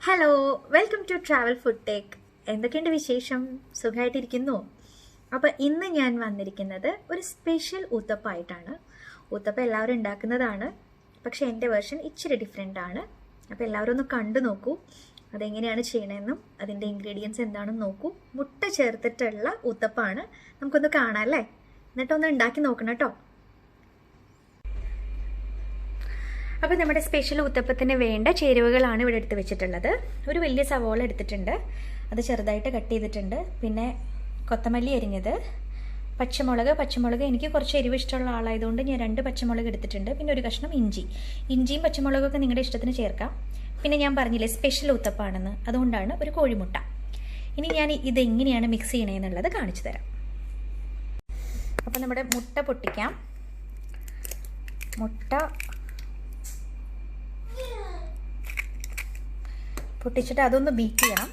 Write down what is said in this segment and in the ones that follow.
Hello, welcome to travel food take. എന്തൊക്കെയുണ്ട് വിശേഷം? സുഖമായിട്ടിരിക്കുന്നു. അപ്പോൾ ഇന്ന് ഞാൻ വന്നിരിക്കുന്നത് ഒരു സ്പെഷ്യൽ ഊത്തപ്പമായിട്ടാണ്. ഊത്തപ്പം എല്ലാവരും ഉണ്ടാക്കുന്നതാണ്, പക്ഷേ എൻ്റെ വേർഷൻ ഇച്ചിരി ഡിഫറെൻ്റ് ആണ്. അപ്പോൾ എല്ലാവരും ഒന്ന് കണ്ടു നോക്കൂ, അതെങ്ങനെയാണ് ചെയ്യണമെന്നും അതിൻ്റെ ഇൻഗ്രീഡിയൻസ് എന്താണെന്ന് നോക്കൂ. മുട്ട ചേർത്തിട്ടുള്ള ഊത്തപ്പമാണ്. നമുക്കൊന്ന് കാണാം അല്ലേ? എന്നിട്ടൊന്ന് ഉണ്ടാക്കി നോക്കണം കേട്ടോ. അപ്പോൾ നമ്മുടെ സ്പെഷ്യൽ ഊത്തപ്പത്തിന് വേണ്ട ചേരുവകളാണ് ഇവിടെ എടുത്ത് വെച്ചിട്ടുള്ളത്. ഒരു വലിയ സവോള എടുത്തിട്ടുണ്ട്, അത് ചെറുതായിട്ട് കട്ട് ചെയ്തിട്ടുണ്ട്. പിന്നെ കൊത്തമല്ലി അരിഞ്ഞത്, പച്ചമുളക് എനിക്ക് കുറച്ച് എരിവ് ഇഷ്ടമുള്ള ആളായതുകൊണ്ട് ഞാൻ 2 പച്ചമുളക് എടുത്തിട്ടുണ്ട്. പിന്നെ ഒരു കഷ്ണം ഇഞ്ചിയും പച്ചമുളകൊക്കെ നിങ്ങളുടെ ഇഷ്ടത്തിന് ചേർക്കാം. പിന്നെ ഞാൻ പറഞ്ഞില്ലേ സ്പെഷ്യൽ ഊത്തപ്പാണെന്ന്, അതുകൊണ്ടാണ് ഒരു കോഴിമുട്ട. ഇനി ഞാൻ ഇതെങ്ങനെയാണ് മിക്സ് ചെയ്യണമെന്നുള്ളത് കാണിച്ചു തരാം. അപ്പോൾ നമ്മുടെ മുട്ട പൊട്ടിക്കാം. മുട്ട പൊട്ടിച്ചിട്ട് അതൊന്ന് ബീറ്റ് ചെയ്യണം.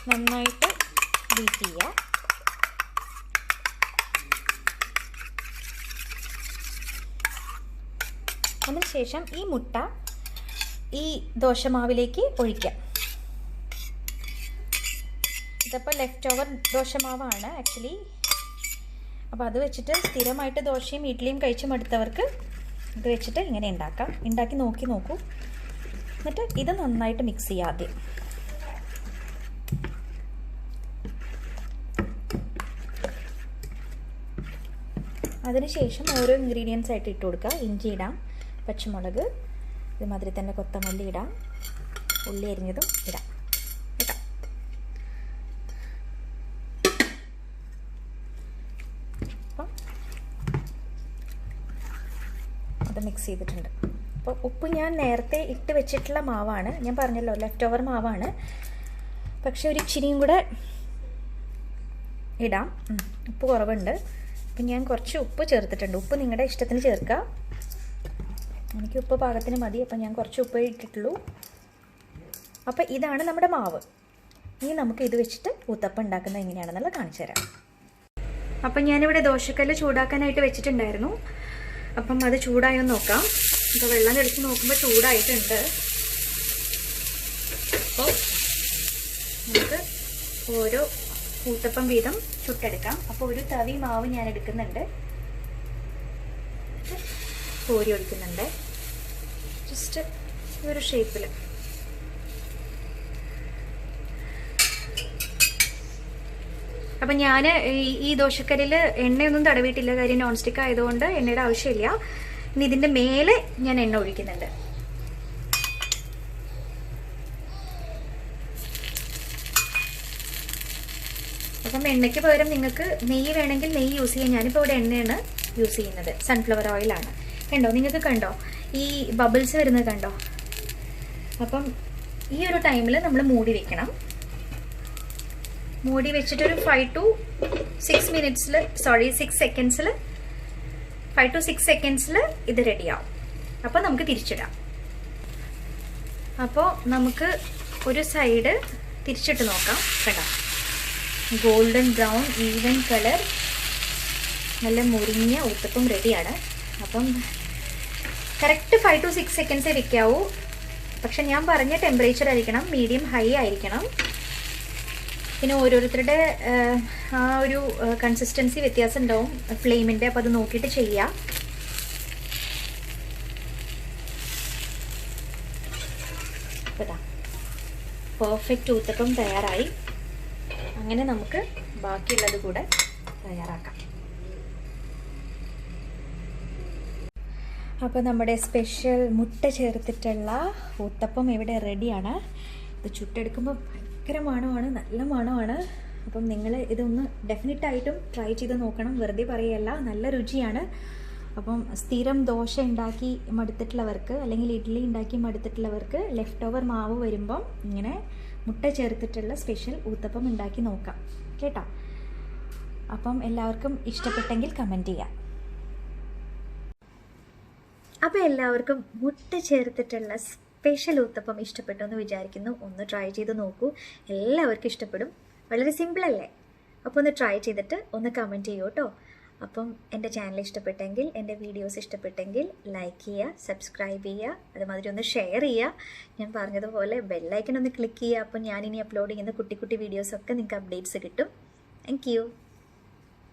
നന്നായിട്ട് ബീറ്റ് ചെയ്യുക. അതിനുശേഷം ഈ മുട്ട ഈ ദോശമാവിലേക്ക് ഒഴിക്കാം. ഇതിപ്പോൾ ലെഫ്റ്റ് ഓവർ ദോശമാവാണ് ആക്ച്വലി. അപ്പോൾ അത് വെച്ചിട്ട് സ്ഥിരമായിട്ട് ദോശയും ഇഡ്ഡലിയും കഴിച്ച് മടുത്തവർക്ക് ഇത് വെച്ചിട്ട് ഇങ്ങനെ ഉണ്ടാക്കി നോക്കൂ. എന്നിട്ട് ഇത് നന്നായിട്ട് മിക്സ് ചെയ്യുക ആദ്യം. അതിനുശേഷം ഓരോ ഇൻഗ്രീഡിയൻസ് ആയിട്ട് ഇട്ട് കൊടുക്കുക. ഇഞ്ചി ഇടാം, പച്ചമുളക്, ഇതുമാതിരി തന്നെ കൊത്തമല്ലി ഇടാം, ഉള്ളി അരിഞ്ഞതും ഇടാം. അത് മിക്സ് ചെയ്തിട്ടുണ്ട്. അപ്പോൾ ഉപ്പ് ഞാൻ നേരത്തെ ഇട്ട് വെച്ചിട്ടുള്ള മാവാണ്, ഞാൻ പറഞ്ഞല്ലോ ലെഫ്റ്റ് ഓവർ മാവാണ്. പക്ഷെ ഒരു ഇച്ചിരിയും കൂടെ ഇടാം, ഉപ്പ് കുറവുണ്ട്. അപ്പം ഞാൻ കുറച്ച് ഉപ്പ് ചേർത്തിട്ടുണ്ട്. ഉപ്പ് നിങ്ങളുടെ ഇഷ്ടത്തിന് ചേർക്കുക. എനിക്ക് ഉപ്പ് പാകത്തിന് മതി, അപ്പം ഞാൻ കുറച്ച് ഉപ്പ് ഇട്ടിട്ടുള്ളൂ. അപ്പോൾ ഇതാണ് നമ്മുടെ മാവ്. ഇനി നമുക്ക് ഇത് വെച്ചിട്ട് ഊത്തപ്പം ഉണ്ടാക്കുന്നത് എങ്ങനെയാണെന്നുള്ളത് കാണിച്ചു തരാം. അപ്പം ഞാനിവിടെ ദോശക്കല്ല് ചൂടാക്കാനായിട്ട് വെച്ചിട്ടുണ്ടായിരുന്നു. അപ്പം അത് ചൂടായോ നോക്കാം. അപ്പോൾ വെള്ളം തെളിച്ച് നോക്കുമ്പോൾ ചൂടായിട്ടുണ്ട്. അപ്പോൾ നമുക്ക് ഓരോ ഊത്തപ്പം വീതം ചുട്ടെടുക്കാം. അപ്പോൾ ഒരു തവി മാവ് ഞാൻ എടുക്കുന്നുണ്ട്, കോരി ഒഴിക്കുന്നുണ്ട് ജസ്റ്റ് ഒരു ഷേപ്പിൽ. അപ്പം ഞാൻ ഈ ദോശക്കല്ലിൽ എണ്ണയൊന്നും തടവിയിട്ടില്ല, കാര്യം നോൺ സ്റ്റിക്ക് ആയതുകൊണ്ട് എണ്ണയുടെ ആവശ്യമില്ല. ഇനി ഇതിൻ്റെ മേലെ ഞാൻ എണ്ണ ഒഴിക്കുന്നുണ്ട്. അപ്പം എണ്ണയ്ക്ക് പകരം നിങ്ങൾക്ക് നെയ്യ് വേണമെങ്കിൽ നെയ്യ് യൂസ് ചെയ്യാം. ഞാനിപ്പോൾ ഇവിടെ എണ്ണയാണ് യൂസ് ചെയ്യുന്നത്, സൺഫ്ലവർ ഓയിലാണ്. കണ്ടോ, നിങ്ങൾക്ക് കണ്ടോ ഈ ബബിൾസ് വരുന്നത് കണ്ടോ? അപ്പം ഈ ഒരു ടൈമിൽ നമ്മൾ മൂടി വെക്കണം. മൂടി വെച്ചിട്ടൊരു 5 to 6 സെക്കൻഡ്സിൽ ഇത് റെഡിയാവും. അപ്പോൾ നമുക്ക് തിരിച്ചിടാം. അപ്പോൾ നമുക്ക് ഒരു സൈഡ് തിരിച്ചിട്ട് നോക്കാം. കണ്ടോ, ഗോൾഡൻ ബ്രൗൺ ഈവൻ കളർ, നല്ല മുരിഞ്ഞ ഊത്തപ്പം റെഡിയാണ്. അപ്പം കറക്റ്റ് 5 to 6 സെക്കൻഡ്സേ വെക്കാവൂ. പക്ഷെ ഞാൻ പറഞ്ഞ ടെമ്പറേച്ചർ ആയിരിക്കണം, മീഡിയം ഹൈ ആയിരിക്കണം. പിന്നെ ഓരോരുത്തരുടെ ആ ഒരു കൺസിസ്റ്റൻസി വ്യത്യാസം ഉണ്ടാവും ഫ്ലെയിമിൻ്റെ. അപ്പോൾ അത് നോക്കിയിട്ട് ചെയ്യാം. പെർഫെക്റ്റ് ഊത്തപ്പം തയ്യാറായി. അങ്ങനെ നമുക്ക് ബാക്കിയുള്ളത് കൂടെ തയ്യാറാക്കാം. അപ്പോൾ നമ്മുടെ സ്പെഷ്യൽ മുട്ട ചേർത്തിട്ടുള്ള ഊത്തപ്പം ഇവിടെ റെഡിയാണ്. ഇത് ചുട്ടെടുക്കുമ്പോൾ ഭയങ്കര മണമാണ്, നല്ല മണമാണ്. അപ്പം നിങ്ങൾ ഇതൊന്ന് ഡെഫിനറ്റായിട്ടും ട്രൈ ചെയ്ത് നോക്കണം, വെറുതെ പറയുകയല്ല, നല്ല രുചിയാണ്. അപ്പം സ്ഥിരം ദോശ ഉണ്ടാക്കി മടുത്തിട്ടുള്ളവർക്ക് അല്ലെങ്കിൽ ഇഡ്ഡലി ഉണ്ടാക്കി മടുത്തിട്ടുള്ളവർക്ക് ലെഫ്റ്റ് ഓവർ മാവ് വരുമ്പം ഇങ്ങനെ മുട്ട ചേർത്തിട്ടുള്ള സ്പെഷ്യൽ ഊത്തപ്പം ഉണ്ടാക്കി നോക്കാം കേട്ടോ. അപ്പം എല്ലാവർക്കും ഇഷ്ടപ്പെട്ടെങ്കിൽ കമൻറ്റ് ചെയ്യാം. അപ്പോൾ എല്ലാവർക്കും മുട്ട ചേർത്തിട്ടുള്ള സ്പെഷ്യൽ ഊത്തപ്പം ഇഷ്ടപ്പെട്ടു എന്ന് വിചാരിക്കുന്നു. ഒന്ന് ട്രൈ ചെയ്ത് നോക്കൂ, എല്ലാവർക്കും ഇഷ്ടപ്പെടും. വളരെ സിമ്പിളല്ലേ? അപ്പോൾ ഒന്ന് ട്രൈ ചെയ്തിട്ട് ഒന്ന് കമൻറ്റ് ചെയ്യൂ കേട്ടോ. അപ്പം എൻ്റെ ചാനൽ ഇഷ്ടപ്പെട്ടെങ്കിൽ, എൻ്റെ വീഡിയോസ് ഇഷ്ടപ്പെട്ടെങ്കിൽ ലൈക്ക് ചെയ്യുക, സബ്സ്ക്രൈബ് ചെയ്യുക, അതുമാതിരി ഒന്ന് ഷെയർ ചെയ്യുക. ഞാൻ പറഞ്ഞതുപോലെ ബെല്ലൈക്കൺ ഒന്ന് ക്ലിക്ക് ചെയ്യുക. അപ്പോൾ ഞാനിനി അപ്ലോഡ് ചെയ്യുന്ന കുട്ടി കുട്ടി വീഡിയോസൊക്കെ നിങ്ങൾക്ക് അപ്ഡേറ്റ്സ് കിട്ടും. Thank you.